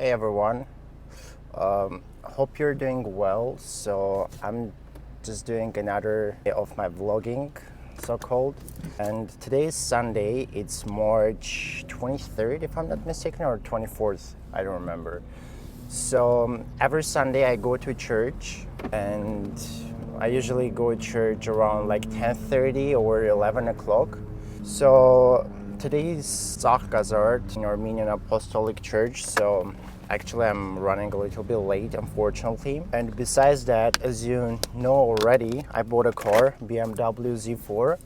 Hey everyone, hope you're doing well. So I'm just doing another day of my vlogging, so called. And today is Sunday, it's March 23rd if I'm not mistaken, or 24th, I don't remember. So every Sunday I go to church, and I usually go to church around like 10:30 or 11 o'clock. So today is Sakazart in Armenian Apostolic Church, so actually I'm running a little bit late, unfortunately. And besides that, as you know already, I bought a car, BMW Z4,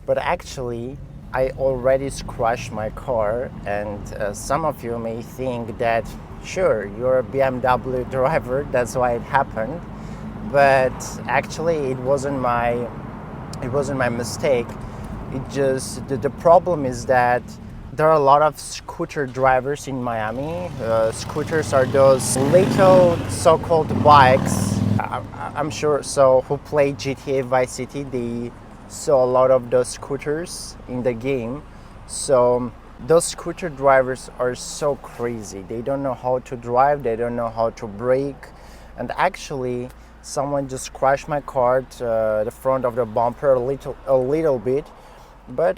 but actually I already scratched my car, and some of you may think that sure, you're a BMW driver, that's why it happened, but actually it wasn't my mistake. It just the problem is that there are a lot of scooter drivers in Miami. Scooters are those little so-called bikes. I'm sure so who play GTA Vice City, they saw a lot of those scooters in the game. So those scooter drivers are so crazy. They don't know how to drive, they don't know how to brake. And actually someone just crashed my car, the front of the bumper a little bit, but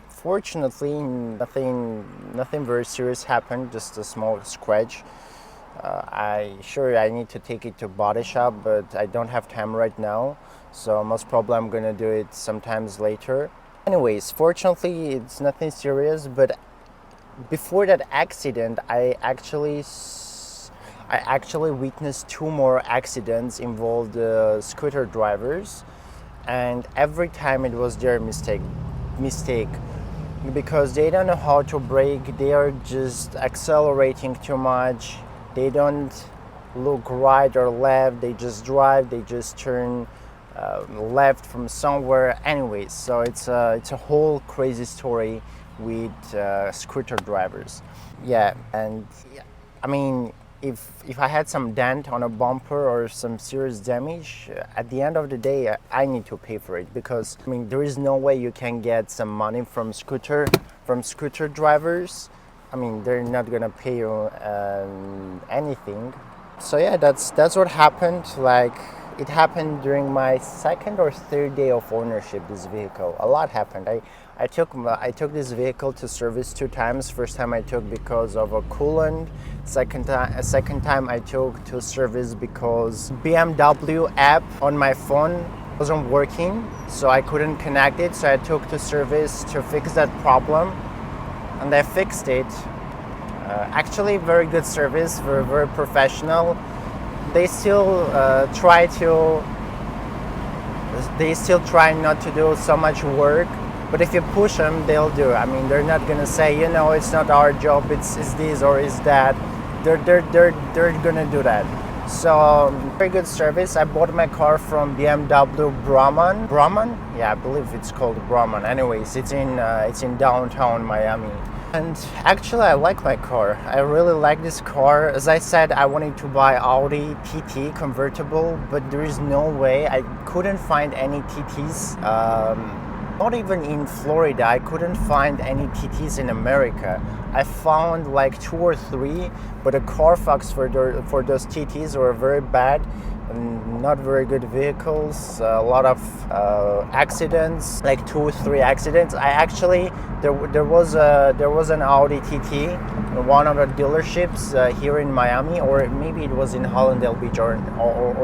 fortunately nothing very serious happened, just a small scratch. I need to take it to body shop, but I don't have time right now, so most probably I'm gonna do it sometimes later. Anyways, fortunately it's nothing serious, but before that accident I actually witnessed two more accidents involved scooter drivers, and every time it was their mistake because they don't know how to brake. They are just accelerating too much. They don't look right or left. They just drive. They just turn left from somewhere. Anyways, so it's a whole crazy story with scooter drivers. Yeah, and I mean, if I had some dent on a bumper or some serious damage, at the end of the day, I need to pay for it, because I mean there is no way you can get some money from scooter drivers. I mean, they're not gonna pay you anything. So yeah, that's what happened. Like, it happened during my second or third day of ownership this vehicle. A lot happened. I took this vehicle to service two times. First time I took because of a coolant. Second time I took to service because BMW app on my phone wasn't working, so I couldn't connect it. So I took to service to fix that problem, and I fixed it. Actually, very good service, very very professional. They still try not to do so much work, but if you push them, they'll do. I mean, they're not gonna say, it's not our job, it's this or is that. They're gonna do that. So very good service. I bought my car from BMW Brahman. Yeah, I believe it's called Brahman. Anyways, it's in downtown Miami. And actually I like my car. I really like this car. As I said, I wanted to buy Audi TT convertible, but there is no way. I couldn't find any TTs. Not even in Florida. I couldn't find any TTs in America. I found like two or three, but the Carfax for those TTs were very bad. Not very good vehicles, a lot of accidents, like 2 or 3 accidents. There was an Audi TT in one of the dealerships here in Miami, or maybe it was in Hallandale Beach or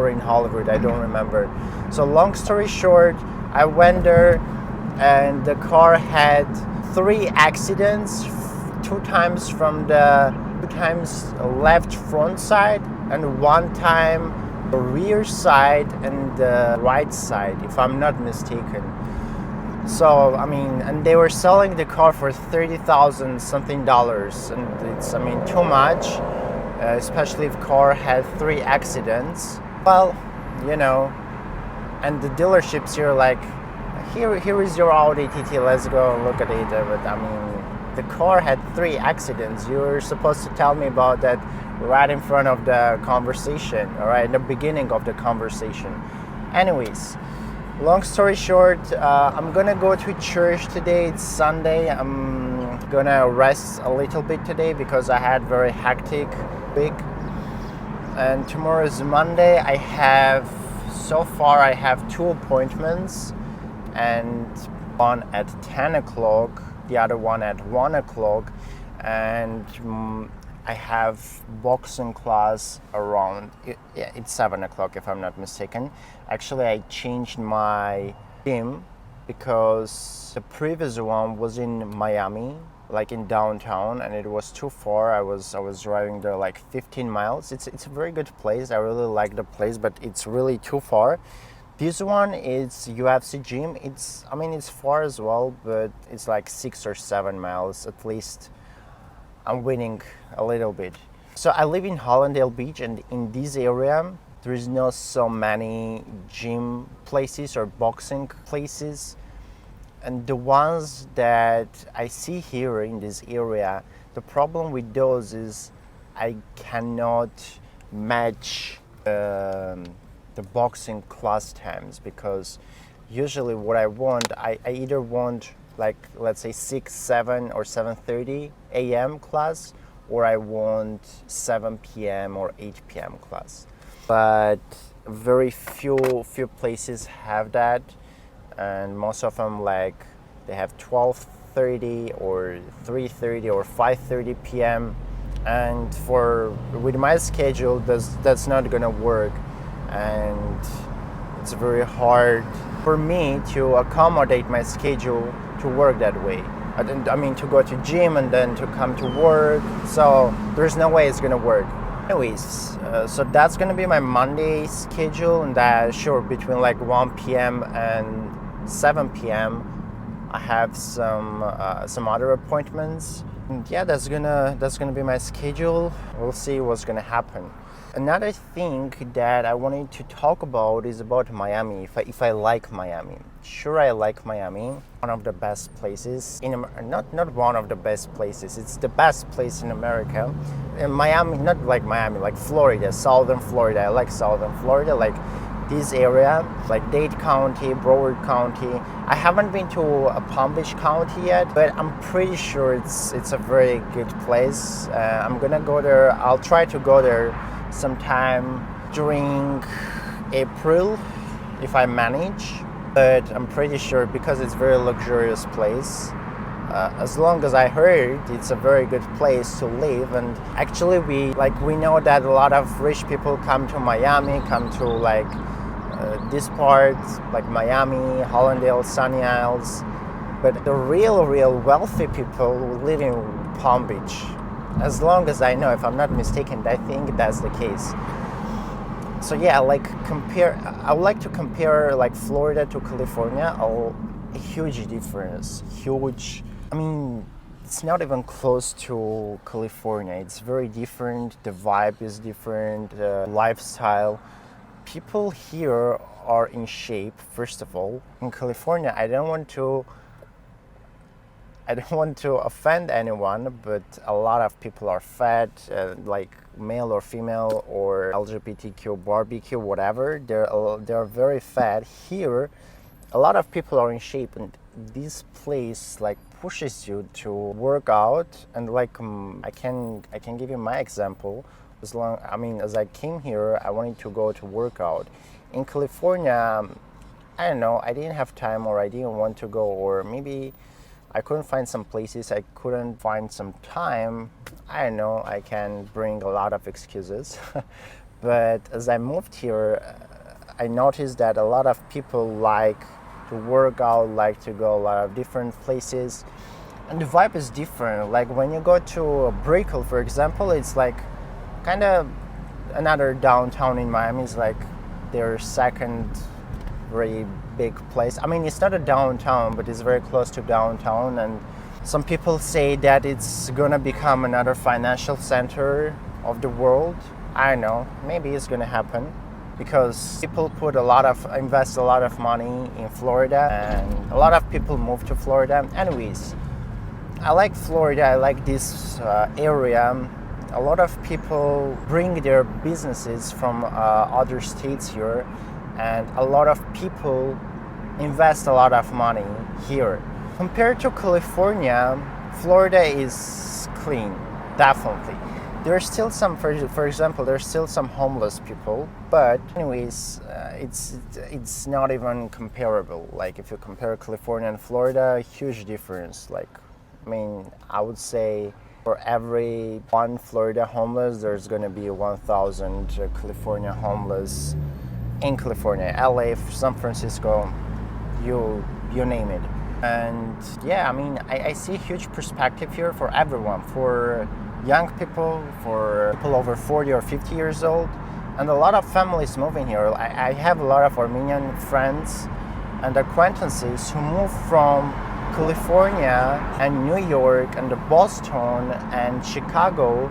in Hollywood, I don't remember. So long story short, I went there, and the car had 3 accidents, 2 times left front side, and 1 time the rear side and the right side, if I'm not mistaken. So I mean, and they were selling the car for $30,000 something, and it's, I mean, too much, especially if car had 3 accidents. Well, and the dealerships here like, here is your Audi TT, let's go look at it. But I mean, the car had 3 accidents. You were supposed to tell me about that right in front of the conversation, all right, in the beginning of the conversation. Anyways, long story short, I'm gonna go to church today. It's Sunday. I'm gonna rest a little bit today because I had very hectic week. And tomorrow is Monday. So far I have 2 appointments, and one at 10 o'clock, the other one at 1 o'clock, and I have boxing class around, it's 7 o'clock if I'm not mistaken. Actually, I changed my gym because the previous one was in Miami, like in downtown, and it was too far. I was driving there like 15 miles. It's a very good place. I really like the place, but it's really too far. This one is UFC gym. It's far as well, but it's like 6 or 7 miles at least. I'm winning a little bit. So I live in Hollandale Beach, and in this area there is not so many gym places or boxing places. And the ones that I see here in this area, the problem with those is I cannot match the boxing class times, because usually what I want, I either want like, let's say 6, 7 or 7:30 a.m. class, or I want 7 p.m. or 8 p.m. class. But very few places have that. And most of them, like, they have 12:30 or 3:30 or 5:30 p.m. and with my schedule that's not gonna work, and it's very hard for me to accommodate my schedule to work that way. To go to gym and then to come to work, so there's no way it's gonna work. Anyways, so that's gonna be my Monday schedule, and that sure between like 1 p.m. and 7 p.m. I have some other appointments. And yeah, that's gonna be my schedule. We'll see what's gonna happen. Another thing that I wanted to talk about is about Miami. If I like Miami. Sure, I like Miami. One of the best places in not one of the best places. It's the best place in America. In Miami, not like Miami, like Florida, Southern Florida. I like Southern Florida, like this area, like Dade County, Broward County. I haven't been to Palm Beach County yet, but I'm pretty sure it's a very good place. I'm gonna go there. I'll try to go there sometime during April if I manage, but I'm pretty sure because it's a very luxurious place. As long as I heard, it's a very good place to live. And actually we know that a lot of rich people come to Miami, come to like this part, like Miami, Hollandale, Sunny Isles, but the real wealthy people live in Palm Beach. As long as I know, if I'm not mistaken, I think that's the case. So yeah, I would like to compare like Florida to California. A huge difference, huge. It's not even close to California. It's very different. The vibe is different. The lifestyle. People here are in shape. First of all, in California, I don't want to offend anyone, but a lot of people are fat, like male or female or LGBTQ, barbecue, whatever. They're very fat. Here, a lot of people are in shape, and this place like pushes you to work out. And like I can give you my example. As I came here, I wanted to go to work out. In California, I don't know, I didn't have time, or I didn't want to go, or maybe I couldn't find some places, I couldn't find some time. I don't know, I can bring a lot of excuses. But as I moved here, I noticed that a lot of people like to work out, like to go a lot of different places. And the vibe is different. Like when you go to Brickell, for example, it's like kind of another downtown in Miami. It's like their second very big place. It's not a downtown, but it's very close to downtown. And some people say that it's gonna become another financial center of the world. I don't know, maybe it's gonna happen because people invest a lot of money in Florida, and a lot of people move to Florida. Anyways, I like Florida. I like this area. A lot of people bring their businesses from other states here, and a lot of people invest a lot of money here. Compared to California, Florida is clean, definitely. There's still some, for example, there's still some homeless people, but anyways, it's not even comparable. Like if you compare California and Florida, huge difference. Like, I mean, I would say for every one Florida homeless, there's gonna be 1,000 California homeless in California, LA, San Francisco, you name it. And yeah, I mean, I see a huge perspective here for everyone, for young people, for people over 40 or 50 years old, and a lot of families moving here. I have a lot of Armenian friends and acquaintances who moved from California and New York and Boston and Chicago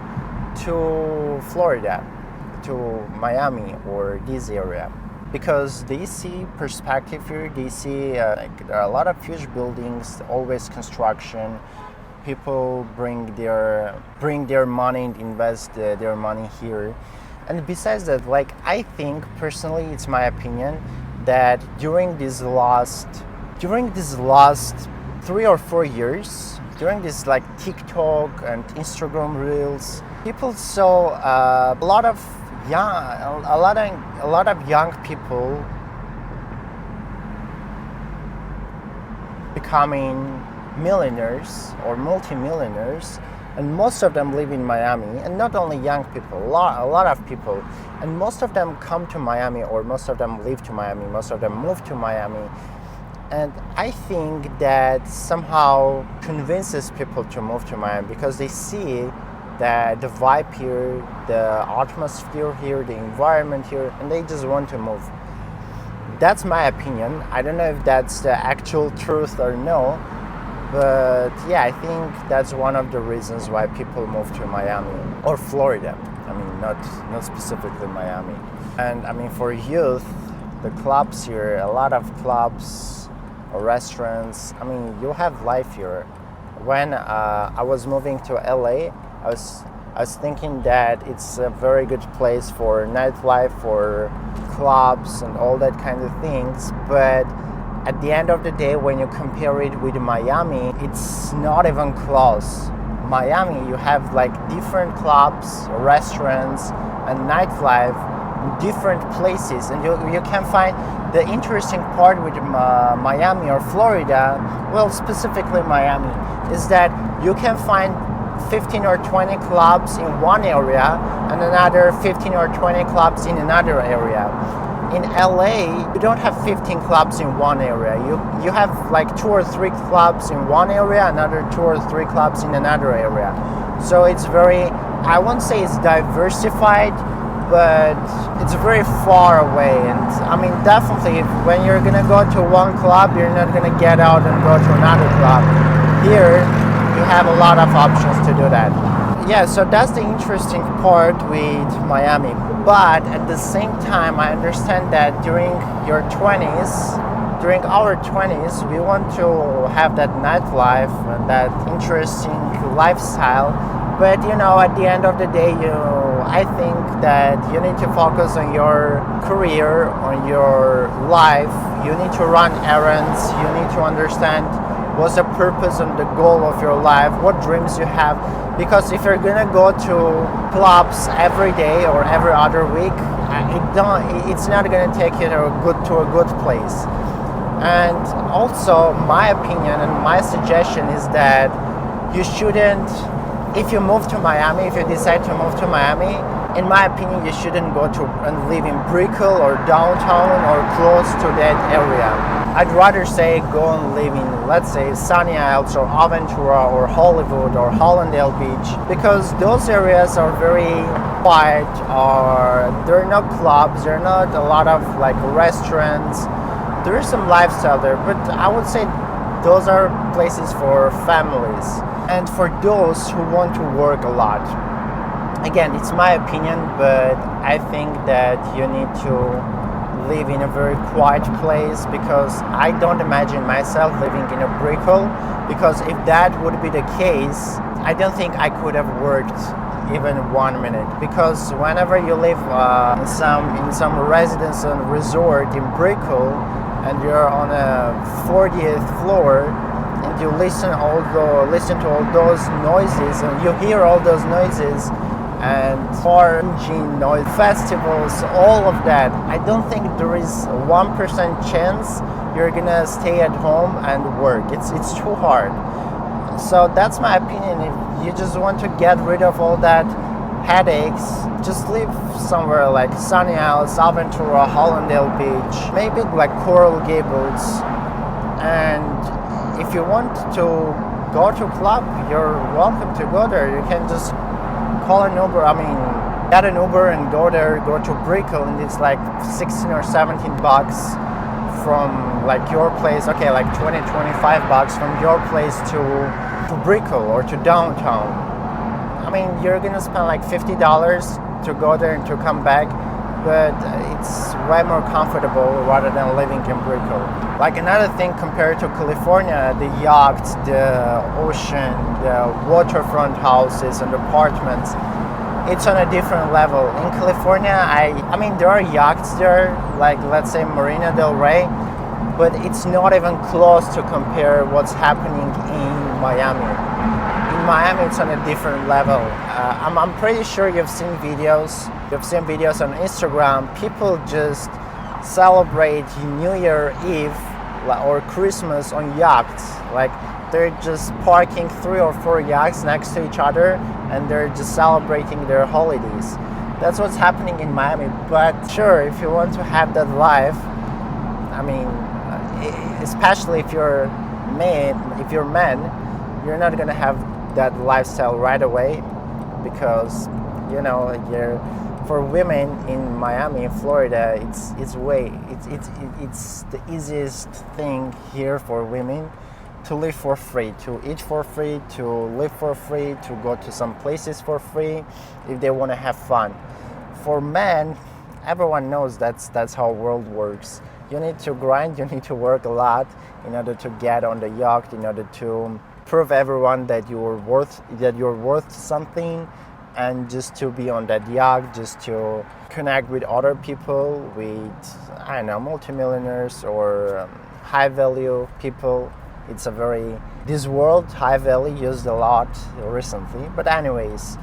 to Florida, to Miami or this area, because they see perspective here. They see like there are a lot of huge buildings, always construction. People bring their money and invest their money here. And besides that, like, I think personally, it's my opinion that during these last 3 or 4 years, during this like TikTok and Instagram reels, people saw a lot of young people becoming millionaires or multimillionaires, and most of them live in Miami. And not only young people, a lot of people, and most of them come to Miami, or most of them live to Miami, most of them move to Miami. And I think that somehow convinces people to move to Miami because they see that the vibe here, the atmosphere here, the environment here, and they just want to move. That's my opinion. I don't know if that's the actual truth or no, but yeah, I think that's one of the reasons why people move to Miami or Florida. I mean, not specifically Miami. And I mean, for youth, the clubs here, a lot of clubs or restaurants. I mean, you have life here. When I was moving to LA, I was thinking that it's a very good place for nightlife, for clubs and all that kind of things. But at the end of the day, when you compare it with Miami, it's not even close. Miami, you have like different clubs, restaurants, and nightlife in different places, and you can find the interesting part with Miami or Florida, well, specifically Miami, is that you can find 15 or 20 clubs in one area and another 15 or 20 clubs in another area. In LA, you don't have 15 clubs in one area. You have like 2 or 3 clubs in one area, another 2 or 3 clubs in another area. So it's very, I won't say it's diversified, but it's very far away. And I mean, definitely, when you're gonna go to one club, you're not gonna get out and go to another club. Here, you have a lot of options to do that. Yeah, so that's the interesting part with Miami. But at the same time, I understand that during our 20s, we want to have that nightlife and that interesting lifestyle. But you know, at the end of the day, I think that you need to focus on your career, on your life. You need to run errands. You need to understand what's the purpose and the goal of your life, what dreams you have. Because if you're gonna go to clubs every day or every other week, it's not gonna take you to a good place. And also, my opinion and my suggestion is that you shouldn't, if you move to Miami, if you decide to move to Miami, in my opinion, you shouldn't go to and live in Brickell or downtown or close to that area. I'd rather say go and live in, let's say, Sunny Isles or Aventura or Hollywood or Hallandale Beach, because those areas are very quiet, or there are no clubs, there are not a lot of like restaurants. There is some lifestyle there, but I would say those are places for families and for those who want to work a lot. Again, it's my opinion, but I think that you need to live in a very quiet place, because I don't imagine myself living in a Brickell, because if that would be the case, I don't think I could have worked even 1 minute, because whenever you live in some residence and resort in Brickell and you're on a 40th floor and you listen to all those noises and you hear all those noises, and car engine noise, festivals, all of that. I don't think there is 1% chance you're gonna stay at home and work. It's too hard. So that's my opinion. If you just want to get rid of all that headaches, just live somewhere like Sunny Isles, Aventura, Hollandale Beach, maybe like Coral Gables. And if you want to go to a club, you're welcome to go there. You can just call an Uber, get an Uber and go there, go to Brickell, and it's like 16 or 17 bucks from like your place, okay, like 20, 25 bucks from your place to Brickell or to downtown. You're gonna spend like $50 to go there and to come back, but it's way more comfortable rather than living in Brickell. Like another thing compared to California, the yachts, the ocean, the waterfront houses and apartments, it's on a different level. In California, there are yachts there, like let's say Marina del Rey, but it's not even close to compare what's happening in Miami. In Miami, it's on a different level. I'm pretty sure you've seen videos on Instagram. People just celebrate New Year Eve or Christmas on yachts. Like they're just parking 3 or 4 yachts next to each other and they're just celebrating their holidays. That's what's happening in Miami. But sure, if you want to have that life, especially if you're men, you're not gonna have that lifestyle right away, because for women in Miami, Florida, it's the easiest thing here for women to live for free, to eat for free, to live for free, to go to some places for free if they want to have fun. For men, everyone knows that's how the world works. You need to grind, you need to work a lot in order to get on the yacht, in order to prove everyone that you're worth something, and just to be on that yacht, just to connect with other people, with multimillionaires or high value people. This word high value used a lot recently, but anyways,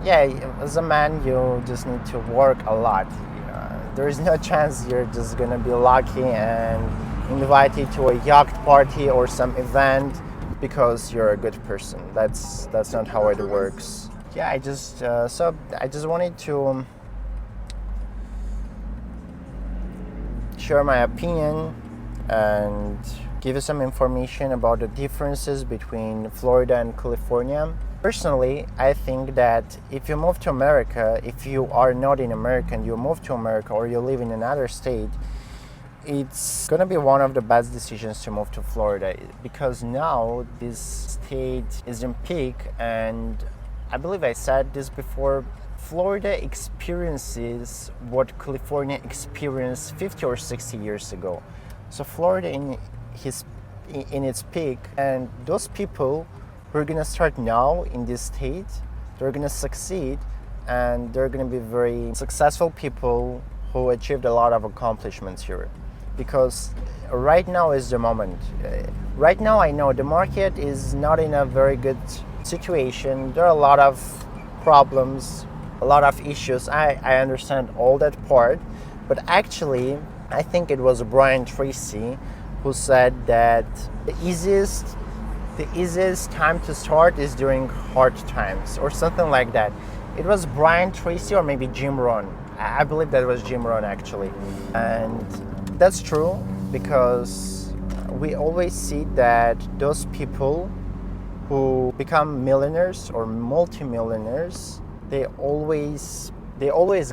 as a man you just need to work a lot. There is no chance you're just gonna be lucky and invited to a yacht party or some event because you're a good person. That's not how it works. I just wanted to share my opinion and give you some information about the differences between Florida and California. Personally, I think that if you move to America, if you are not in America and you move to America or you live in another state, it's gonna be one of the best decisions to move to Florida, because now this state is in peak, and I believe I said this before, Florida experiences what California experienced 50 or 60 years ago. So Florida in its peak, and those people who are gonna start now in this state, they're gonna succeed, and they're gonna be very successful people who achieved a lot of accomplishments here. Because right now is the moment. Right now I know the market is not in a very good situation. There are a lot of problems, a lot of issues. I understand all that part, but actually I think it was Brian Tracy who said that the easiest time to start is during hard times, or something like that. It was Brian Tracy or maybe Jim Rohn. I believe that was Jim Rohn actually. And that's true, because we always see that those people who become millionaires or multimillionaires, they always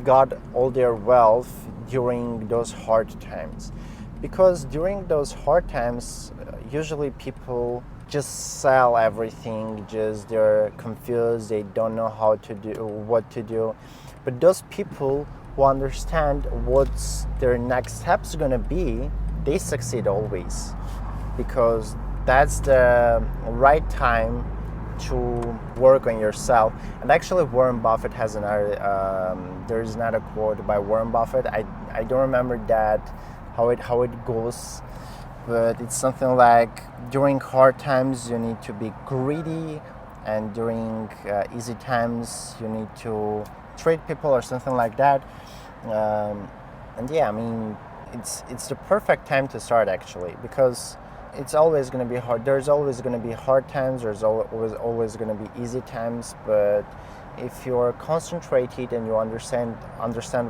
got all their wealth during those hard times. Because during those hard times, usually people just sell everything, they're confused, they don't know what to do. But those people who understand what's their next steps gonna be, they succeed always, because that's the right time to work on yourself. And actually Warren Buffett has there's another quote by Warren Buffett. I don't remember that how it goes, but it's something like, during hard times you need to be greedy and during easy times you need to treat people or something like that. And yeah, I mean, it's the perfect time to start actually, because it's always going to be hard. There's always going to be hard times. There's always going to be easy times. But if you're concentrated and you understand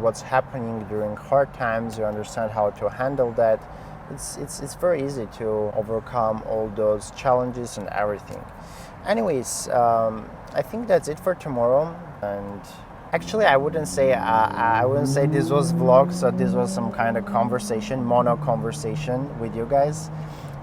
what's happening during hard times, you understand how to handle that. It's very easy to overcome all those challenges and everything. Anyways, I think that's it for tomorrow. And actually, I wouldn't say this was vlog. So this was some kind of mono conversation with you guys.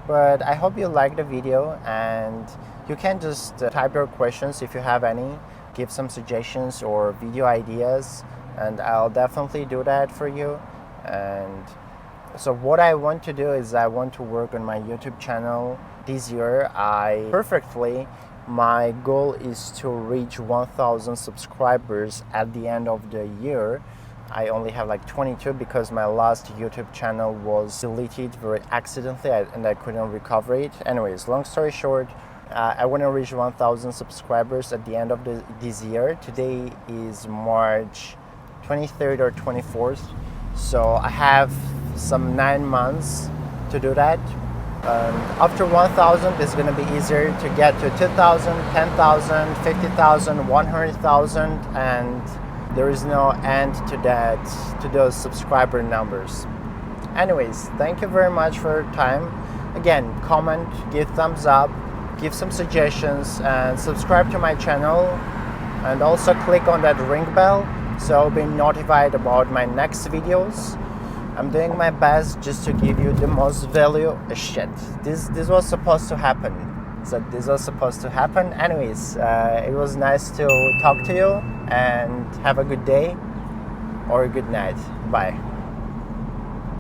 But I hope you liked the video, and you can just type your questions if you have any, give some suggestions or video ideas, and I'll definitely do that for you. And so what I want to do is I want to work on my YouTube channel this year. My goal is to reach 1,000 subscribers at the end of the year. I only have like 22 because my last YouTube channel was deleted very accidentally and I couldn't recover it. Anyways, long story short, I want to reach 1,000 subscribers at the end of this year. Today is March 23rd or 24th. So I have some 9 months to do that. After 1,000, it's going to be easier to get to 2,000, 10,000, 50,000, 100,000, and there is no end to that, to those subscriber numbers. Anyways, thank you very much for your time. Again, comment, give thumbs up, give some suggestions, and subscribe to my channel. And also click on that ring bell so you'll be notified about my next videos. I'm doing my best just to give you the most value. Shit, this was supposed to happen. So this was supposed to happen. Anyways, it was nice to talk to you, and have a good day or a good night. Bye.